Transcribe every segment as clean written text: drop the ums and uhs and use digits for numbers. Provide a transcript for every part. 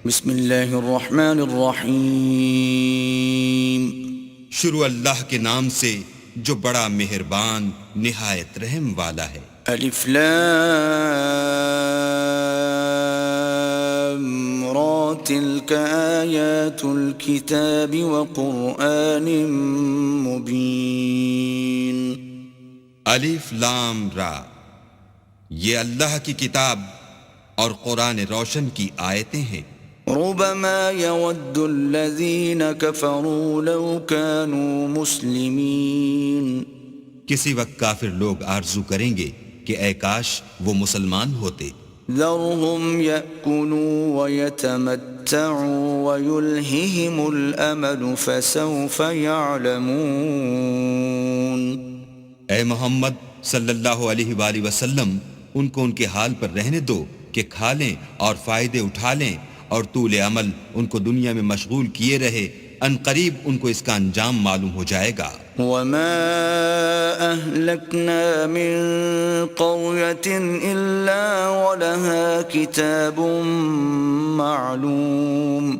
بسم اللہ الرحمن الرحیم۔ شروع اللہ کے نام سے جو بڑا مہربان نہایت رحم والا ہے۔ الف لام را تلک آیات الکتاب وقرآن مبین۔ الف لام را، یہ اللہ کی کتاب اور قرآن روشن کی آیتیں ہیں۔ ربما يود الذين كفروا لو كانوا مسلمين۔ کسی وقت کافر لوگ آرزو کریں گے کہ اے کاش وہ مسلمان ہوتے۔ ذرهم يأكلوا ويتمتعوا ويلههم الأمل فسوف يعلمون۔ اے محمد صلی اللہ علیہ وآلہ وسلم، ان کو ان کے حال پر رہنے دو کہ کھا لیں اور فائدے اٹھا لیں، اور طول عمل ان کو دنیا میں مشغول کیے رہے، ان قریب ان کو اس کا انجام معلوم ہو جائے گا۔ وما أهلكنا من قرية إلا ولها كتاب معلوم۔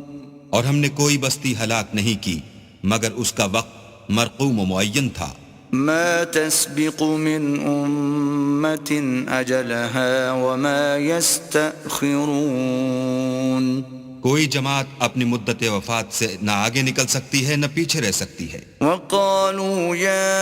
اور ہم نے کوئی بستی ہلاک نہیں کی مگر اس کا وقت مرقوم و معین تھا۔ ما تسبق من أمة أجلها وما يستأخرون۔ کوئی جماعت اپنی مدت وفات سے نہ آگے نکل سکتی ہے نہ پیچھے رہ سکتی ہے۔ وقالوا يا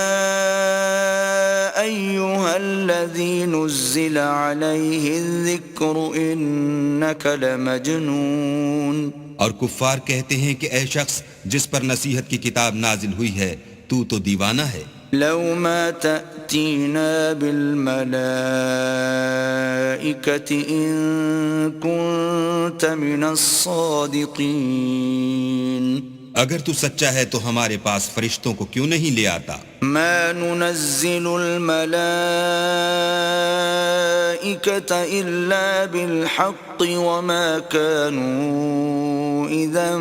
أيها الذي نزل عليه الذكر إنك لمجنون۔ اور کفار کہتے ہیں کہ اے شخص جس پر نصیحت کی کتاب نازل ہوئی ہے تو دیوانہ ہے۔ لو ما تأتينا بالملائكة إن كنت من الصادقين۔ اگر تو سچا ہے تو ہمارے پاس فرشتوں کو کیوں نہیں لے آتا؟ ما ننزل الملائكة إلا بالحق وما كانوا إذا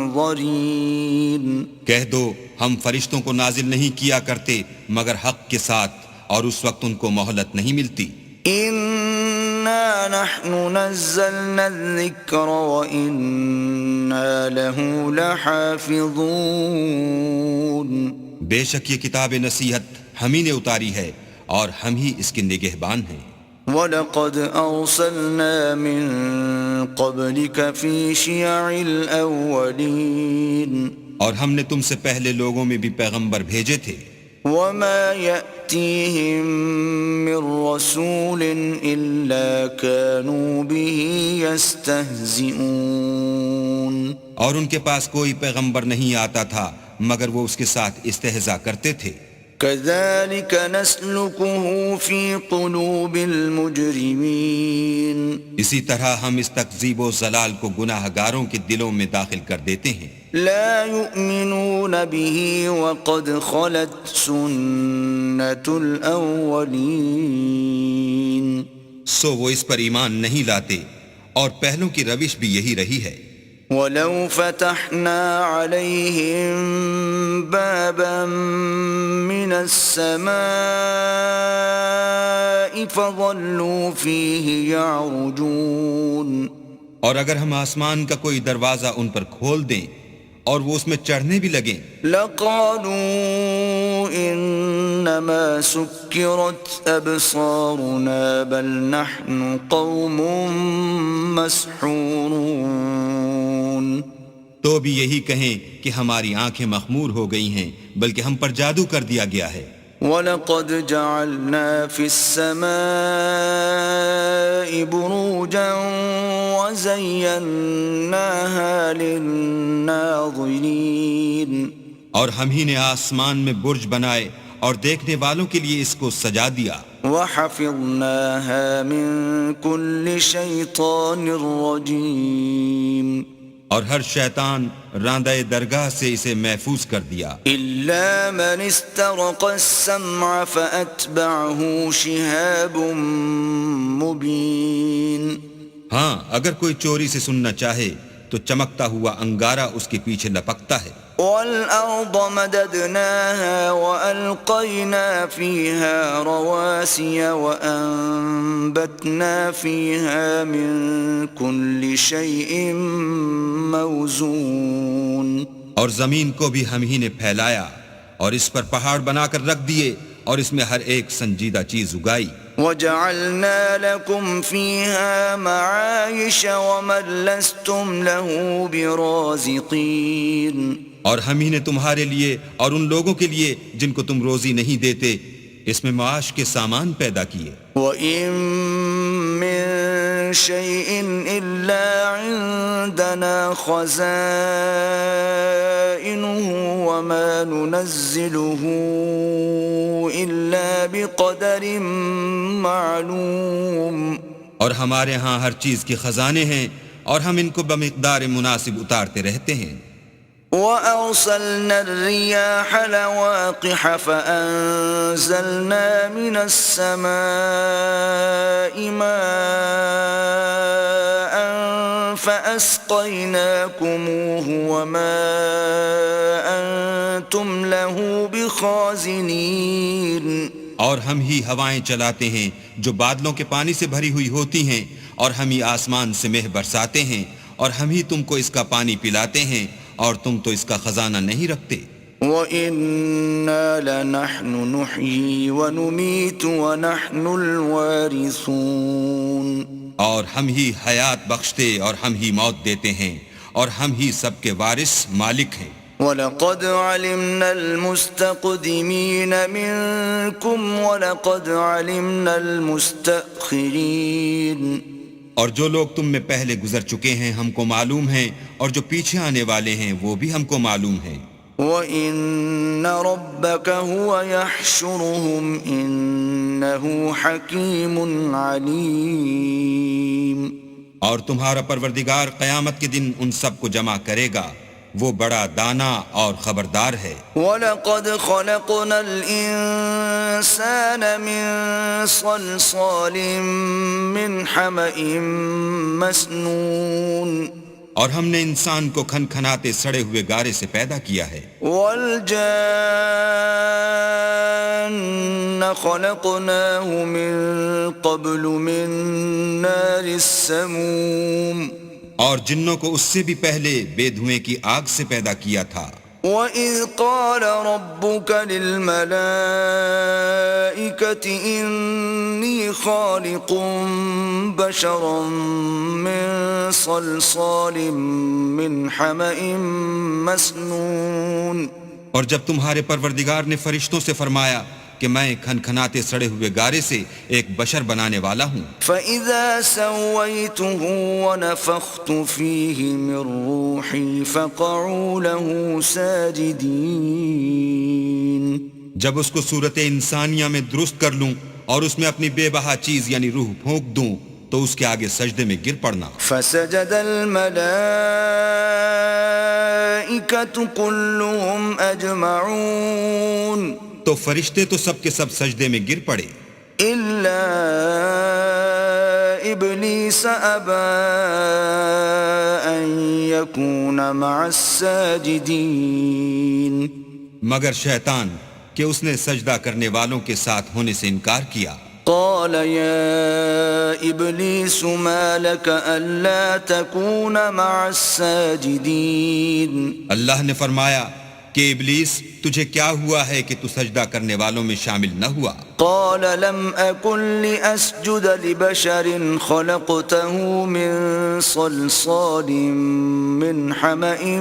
منظرين۔ کہہ دو ہم فرشتوں کو نازل نہیں کیا کرتے مگر حق کے ساتھ، اور اس وقت ان کو مہلت نہیں ملتی۔ إنا نحن نزلنا الذكر وإنا له لحافظون۔ بے شک یہ کتاب نصیحت ہم ہی نے اتاری ہے اور ہم ہی اس کے نگہبان ہیں۔ وَلَقَدْ أَرْسَلْنَا مِن قَبْلِكَ فِي شِيَعِ الْأَوَّلِينَ۔ اور ہم نے تم سے پہلے لوگوں میں بھی پیغمبر بھیجے تھے۔ وَمَا يَأْتِيهِم مِّن رَّسُولٍ إِلَّا كَانُوا بِهِ يَسْتَهْزِئُونَ۔ اور ان کے پاس کوئی پیغمبر نہیں آتا تھا مگر وہ اس کے ساتھ استہزاء کرتے تھے۔ كَذَلِكَ نَسْلُكُهُ فِي قُلُوبِ الْمُجْرِمِينَ۔ اسی طرح ہم اس تکذیب و ضلال کو گناہ گاروں کے دلوں میں داخل کر دیتے ہیں۔ لا يؤمنون به وقد خلت سنة الأولين۔ سو وہ اس پر ایمان نہیں لاتے اور پہلوں کی روش بھی یہی رہی ہے۔ ولو فتحنا عليهم بابا من السماء فظلوا فيه يعرجون۔ اور اگر ہم آسمان کا کوئی دروازہ ان پر کھول دیں اور وہ اس میں چڑھنے بھی لگیں، لقالوا انما سكرت ابصارنا بل نحن قوم مسحورون۔ تو بھی یہی کہیں کہ ہماری آنکھیں مخمور ہو گئی ہیں بلکہ ہم پر جادو کر دیا گیا ہے۔ وَلَقَدْ جَعَلْنَا فِي السَّمَاءِ بُرُوجًا وَزَيَّنَّاهَا لِلنَّاظِرِينَ۔ اور ہم ہی نے آسمان میں برج بنائے اور دیکھنے والوں کے لیے اس کو سجا دیا۔ وَحَفِظْنَاهَا مِن كُلِّ شَيْطَانٍ رَّجِيمٍ۔ اور ہر شیطان راندہ درگاہ سے اسے محفوظ کر دیا۔ إِلَّا مَنِ اسْتَرَقَ السَّمْعَ فَأَتْبَعَهُ شِهَابٌ مُّبِينٌ۔ ہاں اگر کوئی چوری سے سننا چاہے تو چمکتا ہوا انگارہ اس کے پیچھے لپکتا ہے. وَالْأَرْضَ مَدَدْنَاهَا وَأَلْقَيْنَا فِيهَا رَوَاسِيَ وَأَنبَتْنَا فِيهَا مِن كُلِّ شَيْءٍ مَّوْزُونٍ. اور زمین کو بھی ہم ہی نے پھیلایا اور اس پر پہاڑ بنا کر رکھ دیے اور اس میں ہر ایک سنجیدہ چیز اگائی. وَجَعَلْنَا لَكُمْ فِيهَا مَعَايِشَ وَمَن لَّسْتُمْ لَهُ بِرَازِقِينَ. اور ہم ہی نے تمہارے لیے اور ان لوگوں کے لیے جن کو تم روزی نہیں دیتے اس میں معاش کے سامان پیدا کیے. وَإِن مِّن شَيْءٍ إِلَّا عِندَنَا خَزَائِنُهُ وَمَا نُنَزِّلُهُ إِلَّا بِقَدَرٍ مَّعْلُومٍ. اور ہمارے ہاں ہر چیز کے خزانے ہیں اور ہم ان کو بمقدار مناسب اتارتے رہتے ہیں. وَأَرْسَلْنَا الرِّيَاحَ لَوَاقِحَ فَأَنزَلْنَا مِنَ السَّمَاءِ مَاءً فَأَسْقَيْنَاكُمُوهُ وَمَا أَنتُمْ لَهُ بِخَازِنِينَ. اور ہم ہی ہوائیں چلاتے ہیں جو بادلوں کے پانی سے بھری ہوئی ہوتی ہیں اور ہم ہی آسمان سے مہ برساتے ہیں اور ہم ہی تم کو اس کا پانی پلاتے ہیں اور تم تو اس کا خزانہ نہیں رکھتے. وَإِنَّا لَنَحْنُ نُحْيِي وَنُمِيتُ وَنَحْنُ الْوَارِثُونَ. اور ہم ہی حیات بخشتے اور ہم ہی موت دیتے ہیں اور ہم ہی سب کے وارث مالک ہیں. وَلَقَدْ عَلِمْنَا الْمُسْتَقْدِمِينَ مِنكُمْ وَلَقَدْ عَلِمْنَا الْمُسْتَأْخِرِينَ. اور جو لوگ تم میں پہلے گزر چکے ہیں ہم کو معلوم ہیں اور جو پیچھے آنے والے ہیں وہ بھی ہم کو معلوم ہیں. وَإِنَّ رَبَّكَ هُوَ يَحْشُرُهُمْ إِنَّهُ حَكِيمٌ عَلِيمٌ. اور تمہارا پروردگار قیامت کے دن ان سب کو جمع کرے گا وہ بڑا دانا اور خبردار ہے. وَلَقَدْ خَلَقْنَا الْإِنسَانَ مِنْ صَلْصَالٍ مِّنْ حَمَإٍ مَسْنُونٍ. اور ہم نے انسان کو کھن کھناتے سڑے ہوئے گارے سے پیدا کیا ہے. وَالْجَانَّ خَلَقْنَاهُ مِنْ قَبْلُ مِنْ نَارِ السَّمُومِ. اور جنوں کو اس سے بھی پہلے بے دھوئیں کی آگ سے پیدا کیا تھا. وَإِذْ قَالَ رَبُّكَ لِلْمَلَائِكَةِ إِنِّي خَالِقٌ بَشَرًا مِّن صَلْصَالٍ مِّنْ حَمَإٍ مَّسْنُونٍ. اور جب تمہارے پروردگار نے فرشتوں سے فرمایا کہ میں کھن کھناتے سڑے ہوئے گارے سے ایک بشر بنانے والا ہوں. فَإِذَا سَوَّيْتُهُ وَنَفَخْتُ فِيهِ مِن رُّوحِي فَقَعُوا لَهُ سَاجِدِينَ. جب اس کو صورت انسانیہ میں درست کر لوں اور اس میں اپنی بے بہا چیز یعنی روح پھونک دوں تو اس کے آگے سجدے میں گر پڑنا. فَسَجَدَ الْمَلَائِكَةُ كُلُّهُمْ أَجْمَعُونَ. تو فرشتے تو سب کے سب سجدے میں گر پڑے إِلَّا إِبْلِيسَ أَبَى أَن يَكُونَ مَعَ السَّاجِدِينَ. مگر شیطان کہ اس نے سجدہ کرنے والوں کے ساتھ ہونے سے انکار کیا. قال يا إبليس ما لك ألا تكون مع الساجدين. اللہ نے فرمایا کہ ابلیس تجھے کیا ہوا ہے کہ تو سجدہ کرنے والوں میں شامل نہ ہوا. قال لم أكن لأسجد لبشر خلقته من صلصال من حمأ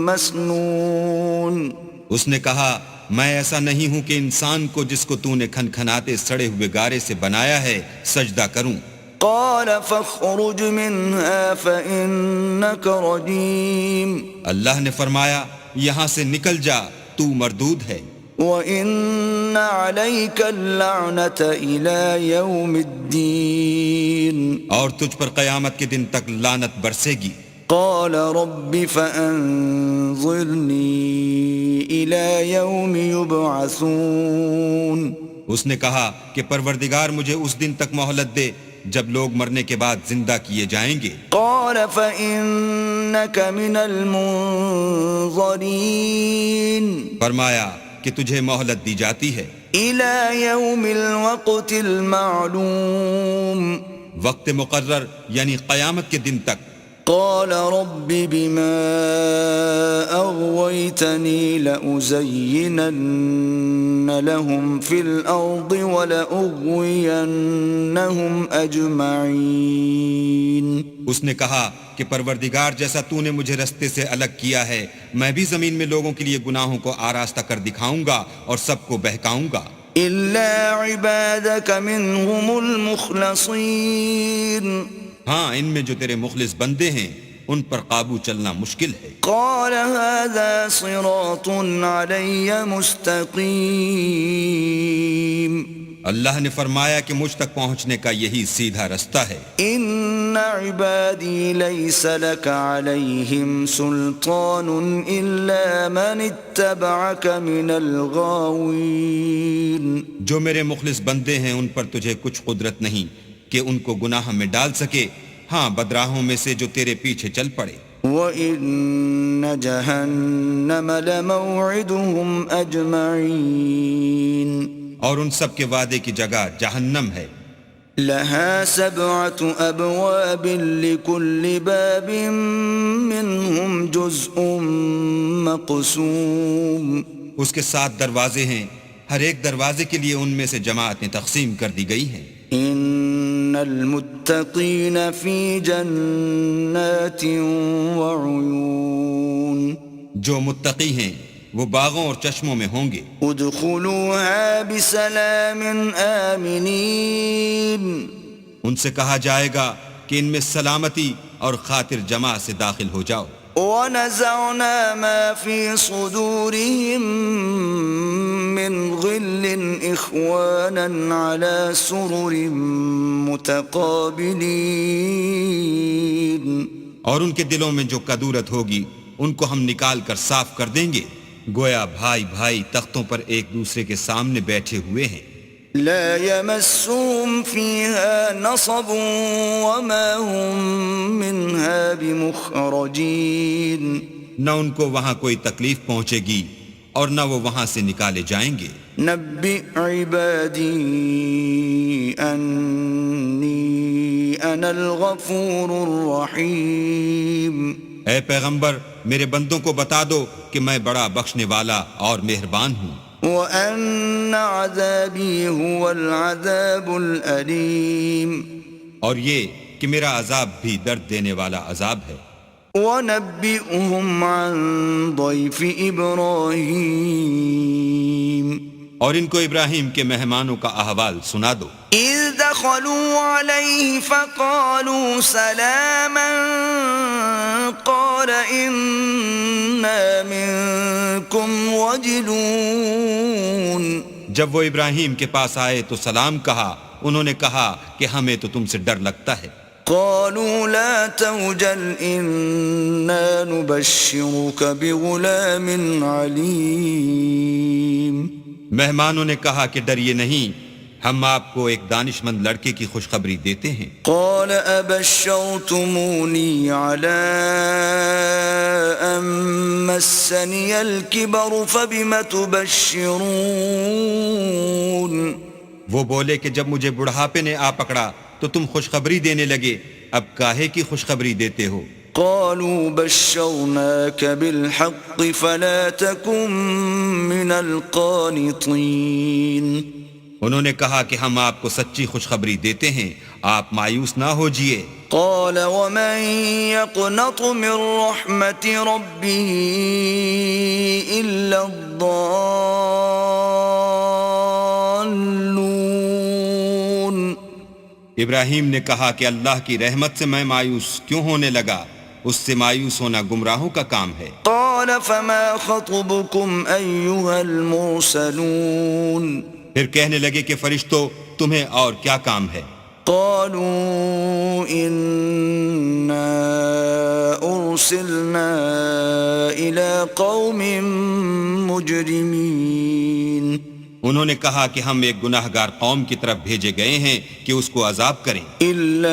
مسنون. اس نے کہا میں ایسا نہیں ہوں کہ انسان کو جس کو تو نے کھن کھناتے سڑے ہوئے گارے سے بنایا ہے سجدہ کروں. قال فاخرج منها فإنك رجيم. اللہ نے فرمایا یہاں سے نکل جا تو مردود ہے. وَإِنَّ عَلَيْكَ اللَّعْنَةَ إِلَى يَوْمِ الدِّينِ. اور تجھ پر قیامت کے دن تک لعنت برسے گی. قال رب فأنظرني إلى يوم يبعثون. اس نے کہا کہ پروردگار مجھے اس دن تک مہلت دے جب لوگ مرنے کے بعد زندہ کیے جائیں گے؟ قال فإنك من المنظرين فرمایا کہ تجھے مہلت دی جاتی ہے إلى يوم الوقت المعلوم وقت مقرر یعنی قیامت کے دن تک۔ قال رب بما أغويتني لأزينن لهم في الأرض ولأغوينهم أجمعين۔ اس نے کہا کہ پروردگار جیسا تو نے مجھے رستے سے الگ کیا ہے، میں بھی زمین میں لوگوں کے لیے گناہوں کو آراستہ کر دکھاؤں گا اور سب کو بہکاؤں گا، إلا عبادك منهم المخلصين۔ ہاں ان میں جو تیرے مخلص بندے ہیں ان پر قابو چلنا مشکل ہے۔ قال هذا صراط علي مستقيم۔ اللہ نے فرمایا کہ مجھ تک پہنچنے کا یہی سیدھا رستہ ہے۔ إن عبادي ليس لك عليهم سلطان إلا من اتبعك من الغاوين۔ جو میرے مخلص بندے ہیں ان پر تجھے کچھ قدرت نہیں کہ ان کو گناہ میں ڈال سکے، ہاں بدراہوں میں سے جو تیرے پیچھے چل پڑے۔ وَإِنَّ جَهَنَّمَ لَمَوْعِدُهُمْ أَجْمَعِينَ۔ اور ان سب کے وعدے کی جگہ جہنم ہے، لَهَا 7 أَبْوَابٍ لِكُلِّ بَابٍ مِّنْهُمْ جُزْءٌ مَّقْسُومٌ۔ اس کے 7 دروازے ہیں، ہر ایک دروازے کے لیے ان میں سے جماعتیں تقسیم کر دی گئی ہیں۔ إِنَّ الْمُتَّقِينَ فِي جَنَّاتٍ وَعُيُونٍ۔ جو متقی ہیں وہ باغوں اور چشموں میں ہوں گے۔ ادخلوها بسلام آمنین۔ ان سے کہا جائے گا کہ ان میں سلامتی اور خاطر جمع سے داخل ہو جاؤ۔ ونزعنا ما في صدورهم من غل إخوانا على سرر متقابلين۔ اور ان کے دلوں میں جو کدورت ہوگی ان کو ہم نکال کر صاف کر دیں گے، گویا بھائی بھائی تختوں پر ایک دوسرے کے سامنے بیٹھے ہوئے ہیں۔ لا يمسهم فيها نصب وما هم منها بمخرجين۔ نہ ان کو وہاں کوئی تکلیف پہنچے گی اور نہ وہ وہاں سے نکالے جائیں گے۔ نبئ عبادی انی انا الغفور الرحیم۔ اے پیغمبر میرے بندوں کو بتا دو کہ میں بڑا بخشنے والا اور مہربان ہوں، وَأَنَّ عَذَابِي هُوَ الْعَذَابُ الْأَلِيمُ۔ اور یہ کہ میرا عذاب بھی درد دینے والا عذاب ہے۔ وَنَبِّئْهُمْ عَنْ ضَيْفِ إِبْرَاهِيمَ۔ اور ان کو ابراہیم کے مہمانوں کا احوال سنا دو۔ إِذْ دَخَلُوا عَلَيْهِ فَقَالُوا سَلَامًا قَالَ إِنَّا مِنْكُمْ وَجِلُونَ۔ جب وہ ابراہیم کے پاس آئے تو سلام کہا، انہوں نے کہا کہ ہمیں تو تم سے ڈر لگتا ہے۔ قالوا لا توجل إنا نبشرك بغلام عليم۔ مہمانوں نے کہا کہ ڈریے نہیں، ہم آپ کو ایک دانش مند لڑکے کی خوشخبری دیتے ہیں۔ قال أبشرتموني على أن مسني الكبر فبم تبشرون۔ وہ بولے کہ جب مجھے بڑھاپے نے آ پکڑا تو تم خوشخبری دینے لگے، اب کاہے کی خوشخبری دیتے ہو؟ قالوا بشرناك بالحق فلا تكن من القانطين۔ انہوں نے کہا کہ ہم آپ کو سچی خوشخبری دیتے ہیں، آپ مایوس نہ ہوجئے۔ قال ومن يقنط من رحمة ربه إلا الضالون۔ ابراہیم نے کہا کہ اللہ کی رحمت سے میں مایوس کیوں ہونے لگا؟ اس سے مایوس ہونا گمراہوں کا کام ہے۔ قال فما خطبكم أيها المرسلون۔ پھر کہنے لگے کہ فرشتوں تمہیں اور کیا کام ہے؟ قالوا إنا أرسلنا إلى قوم مجرمين۔ انہوں نے کہا کہ ہم ایک گناہگار قوم کی طرف بھیجے گئے ہیں کہ اس کو عذاب کریں، إلا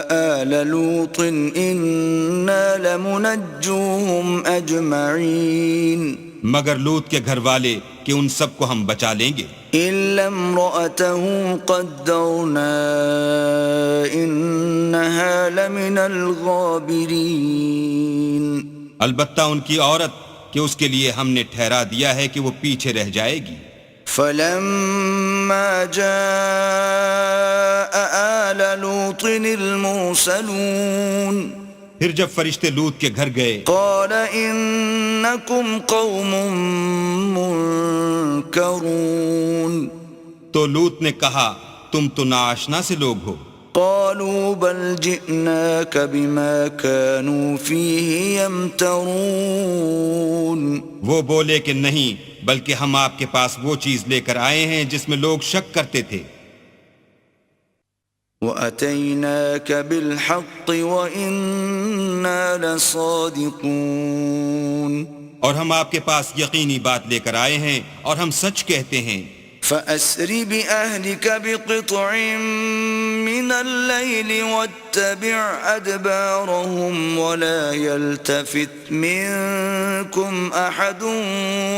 آل لوط إنا لمنجوهم أجمعين مگر لوط کے گھر والے کہ ان سب کو ہم بچا لیں گے، إلا امرأته قدرنا إنها لمن الغابرين البتہ ان کی عورت کہ اس کے لیے ہم نے ٹھہرا دیا ہے کہ وہ پیچھے رہ جائے گی۔ فلما جاء آل لوط المرسلون پھر جب فرشتے لوط کے گھر گئے قال إنكم قوم منكرون تو لوط نے کہا تم تو ناآشنا سے لوگ ہو۔ قالوا بل جئناك بما كانوا فيه يمترون وہ بولے کہ نہیں، بلکہ ہم آپ کے پاس وہ چیز لے کر آئے ہیں جس میں لوگ شک کرتے تھے۔ وَأَتَيْنَاكَ بِالْحَقِّ وَإِنَّا لَصَادِقُونَ اور ہم آپ کے پاس یقینی بات لے کر آئے ہیں اور ہم سچ کہتے ہیں۔ فَأَسْرِ بِأَهْلِكَ بِقِطْعٍ مِّنَ اللَّيْلِ وَاتَّبِعْ أَدْبَارَهُمْ وَلَا يَلْتَفِتْ مِنكُمْ أَحَدٌ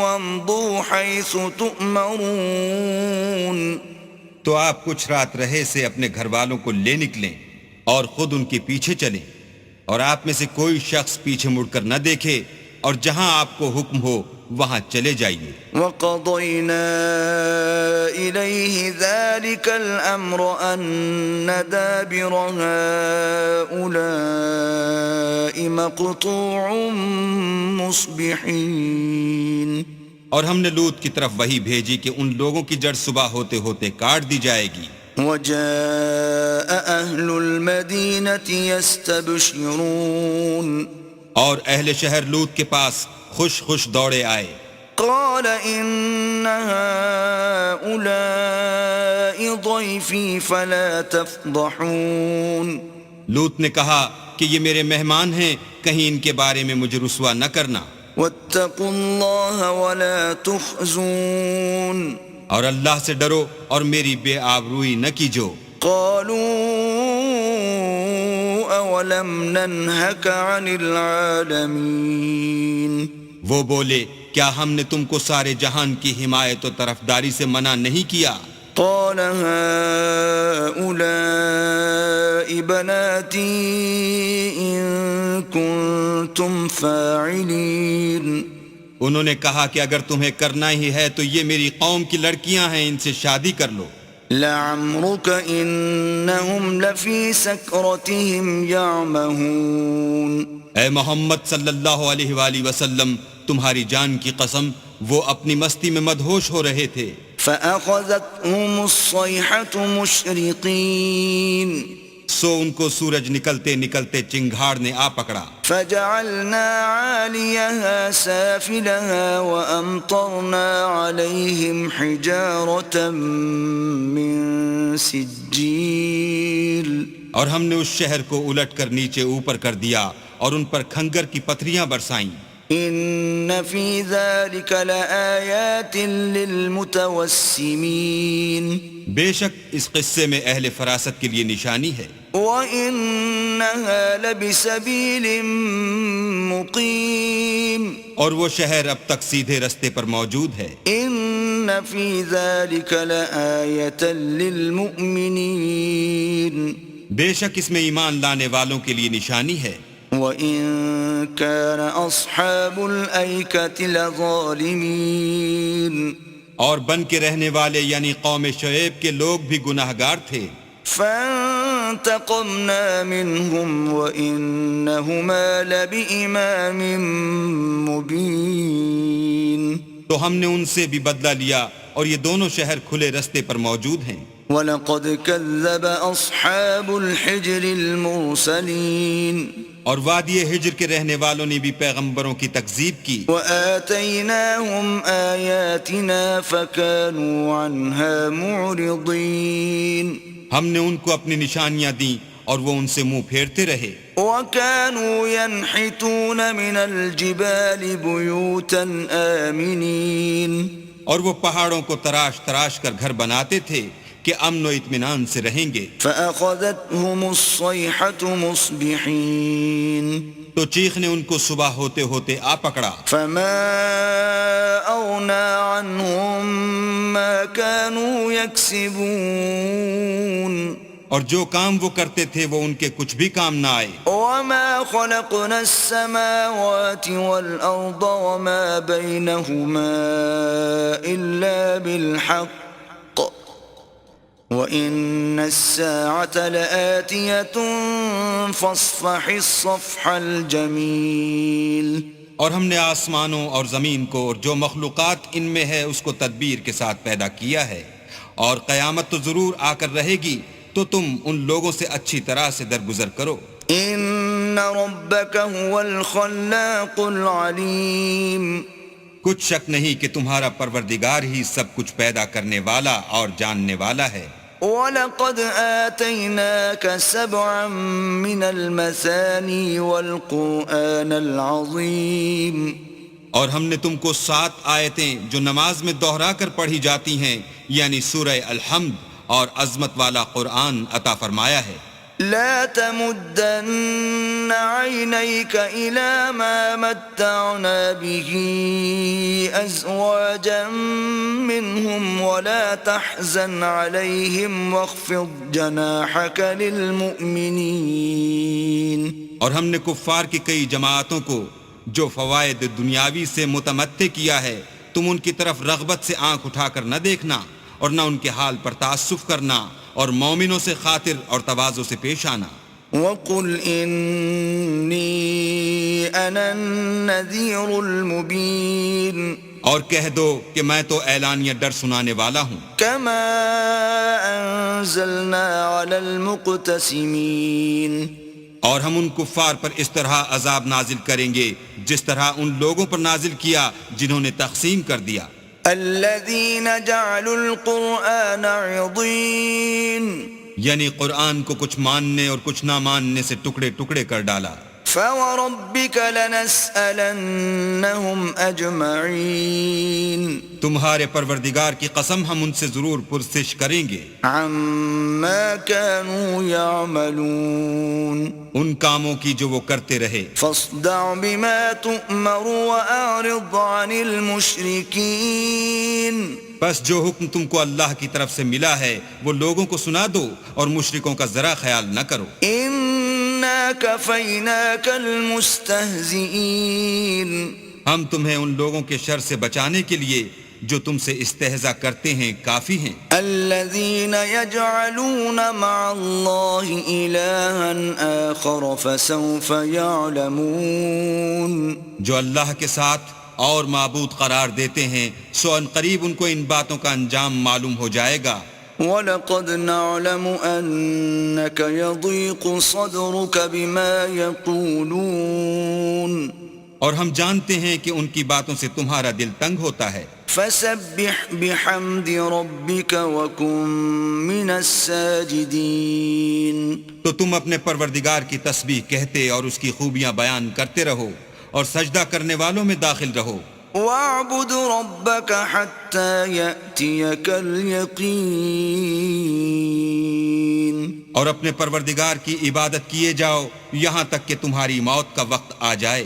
وَامْضُوا حَيْثُ تُؤْمَرُونَ تو آپ کچھ رات رہے سے اپنے گھر والوں کو لے نکلیں اور خود ان کے پیچھے چلیں، اور آپ میں سے کوئی شخص پیچھے مڑ کر نہ دیکھے، اور جہاں آپ کو حکم ہو وہاں چلے جائیے۔ وَقَضَيْنَا إِلَيْهِ ذَلِكَ الْأَمْرَ أَنَّ دَابِرَ هَؤُلَاءِ مَقْطُوعٌ مُصْبِحِينَ اور ہم نے لوط کی طرف وحی بھیجی کہ ان لوگوں کی جڑ صبح ہوتے ہوتے کاٹ دی جائے گی۔ وَجَاءَ أَهْلُ الْمَدِينَةِ يَسْتَبْشِرُونَ اور اہل شہر لوط کے پاس خوش خوش دوڑے آئے۔ قال إن هؤلاء ضيفي فلا تفضحون لوط نے کہا کہ یہ میرے مہمان ہیں، کہیں ان کے بارے میں مجھے رسوا نہ کرنا، واتقوا الله ولا تخزون اور اللہ سے ڈرو اور میری بے آبروئی نہ کیجو۔ قالوا أولم ننهك عن العالمين وہ بولے کیا ہم نے تم کو سارے جہان کی حمایت و طرفداری سے منع نہیں کیا؟ قال هؤلاء بناتي إن كنتم فاعلين انہوں نے کہا کہ اگر تمہیں کرنا ہی ہے تو یہ میری قوم کی لڑکیاں ہیں، ان سے شادی کر لو۔ لعمرك إنهم لفي سكرتهم يعمهون اے محمد صلی اللہ علیہ وآلہ وسلم، تمہاری جان کی قسم وہ اپنی مستی میں مدہوش ہو رہے تھے۔ فأخذتهم الصيحة مشرقين سو ان کو سورج نکلتے نکلتے چنگھاڑ نے آ پکڑا۔ فجعلنا عاليها سافلها وأمطرنا عليهم حجارة من سجيل اور ہم نے اس شہر کو الٹ کر نیچے اوپر کر دیا اور ان پر کھنگر کی پتھریاں برسائیں۔ إن في ذلك لآيات للمتوسمين بے شک اس قصے میں اہل فراست کے لیے نشانی ہے، وَإِنَّهَا لَبِسَبِيلٍ مُقِيمٍ اور وہ شہر اب تک سیدھے رستے پر موجود ہے۔ إِنَّ فِي ذَلِكَ لَآيَةً لِّلْمُؤْمِنِينَ بے شک اس میں ایمان لانے والوں کے لیے نشانی ہے۔ وَإِن كَانَ أَصْحَابُ الْأَيْكَةِ لَظَالِمِينَ اور بن کے رہنے والے یعنی قوم شعیب کے لوگ بھی گناہگار تھے۔ فَانْتَقَمْنَا مِنْهُمْ وَإِنَّهُمَا لَبِإِمَامٍ مُبِينٍ تو ہم نے ان سے بھی بدلہ لیا اور یہ دونوں شہر کھلے رستے پر موجود ہیں۔ وَلَقَدْ كَذَّبَ أَصْحَابُ الْحِجْرِ الْمُرْسَلِينَ اور وادی ہجر کے رہنے والوں نے بھی پیغمبروں کی تکذیب کی۔ وَآتَيْنَاهُمْ آيَاتِنَا فَكَانُوا عَنْهَا مُعْرِضِينَ ہم نے ان کو اپنی نشانیاں دیں اور وہ ان سے منہ پھیرتے رہے۔ وَكَانُوا يَنْحِتُونَ مِنَ الْجِبَالِ بُيُوتًا آمِنِينَ اور وہ پہاڑوں کو تراش تراش کر گھر بناتے تھے کہ امن و اطمینان سے رہیں گے، فأخذتهم الصيحة مصبحين تو چیخ نے ان کو صبح ہوتے ہوتے آ پکڑا، فما أغنى عنهم ما كانوا يكسبون اور جو کام وہ کرتے تھے وہ ان کے کچھ بھی کام نہ آئے، وما خلقنا السماوات والأرض وما بينهما إلا بالحق وإن الساعة لآتية فاصفح الصفح الجميل۔ اور ہم نے آسمانوں اور زمین کو اور جو مخلوقات ان میں ہے اس کو تدبیر کے ساتھ پیدا کیا ہے، اور قیامت تو ضرور آ کر رہے گی، تو تم ان لوگوں سے اچھی طرح سے درگزر کرو۔ إن ربك هو الخلاق العليم۔ کچھ شک نہیں کہ تمہارا پروردگار ہی سب کچھ پیدا کرنے والا اور جاننے والا ہے۔ وَلَقَدْ آتَيْنَاكَ سَبْعًا مِّنَ الْمَثَانِي وَالْقُرْآنَ الْعَظِيمِ۔ اور ہم نے تم کو 7 آیتیں جو نماز میں دوہرا کر پڑھی جاتی ہیں، یعنی سورہ الحمد اور عظمت والا قرآن عطا فرمایا ہے۔ لا تمدن عينيك إلى ما متعنا به أزواجا منهم ولا تحزن عليهم واخفض جناحك للمؤمنين۔ اور ہم نے کفار کی کئی جماعتوں کو جو فوائد دنیاوی سے متمتع کیا ہے، تم ان کی طرف رغبت سے آنکھ اٹھا کر نہ دیکھنا اور نہ ان کے حال پر تعسف کرنا، اور مومنوں سے خاطر اور تواضع سے پیش آنا۔ وَقُلْ إِنِّي أَنَا النَّذِيرُ الْمُبِينُ۔ اور کہہ دو کہ میں تو اعلانیہ ڈر سنانے والا ہوں، كَمَا أَنزَلْنَا عَلَى الْمُقْتَسِمِينَ۔ اور ہم ان کفار پر اس طرح عذاب نازل کریں گے جس طرح ان لوگوں پر نازل کیا جنہوں نے تقسیم کر دیا۔ الذين جعلوا القرآن عضين۔ یعنی قرآن کو کچھ ماننے اور کچھ نہ ماننے سے ٹکڑے ٹکڑے کر ڈالا۔ فوربك لنسألنهم أجمعين۔ تمہارے پروردگار کی قسم ہم ان سے ضرور پرسش کریں گے عما كانوا يعملون۔ ان کاموں کی جو وہ کرتے رہے۔ فاصدع بما تؤمر وأعرض عن المشركين۔ بس جو حکم تم کو اللہ کی طرف سے ملا ہے وہ لوگوں کو سنا دو اور مشرکوں کا ذرا خیال نہ کرو۔ إنا كفيناك المستهزئين۔ ہم تمہیں ان لوگوں کے شر سے بچانے کے لیے جو تم سے استہزاء کرتے ہیں کافی ہیں۔ الذين يجعلون مع الله إلها آخر فسوف يعلمون۔ جو اللہ کے ساتھ اور معبود قرار دیتے ہیں سو ان قریب ان کو ان باتوں کا انجام معلوم ہو جائے گا۔ وَلَقَدْ نَعْلَمُ أَنَّكَ يَضِيقُ صَدْرُكَ بِمَا يَقُولُونَ۔ اور ہم جانتے ہیں کہ ان کی باتوں سے تمہارا دل تنگ ہوتا ہے۔ فَسَبِّحْ بِحَمْدِ رَبِّكَ وَكُن مِّنَ السَّاجِدِينَ۔ تو تم اپنے پروردگار کی تسبیح کہتے اور اس کی خوبیاں بیان کرتے رہو اور سجدہ کرنے والوں میں داخل رہو۔ وَاعْبُدْ رَبَّكَ حَتَّى يَأْتِيَكَ الْيَقِينُ۔ اور اپنے پروردگار کی عبادت کیے جاؤ یہاں تک کہ تمہاری موت کا وقت آ جائے۔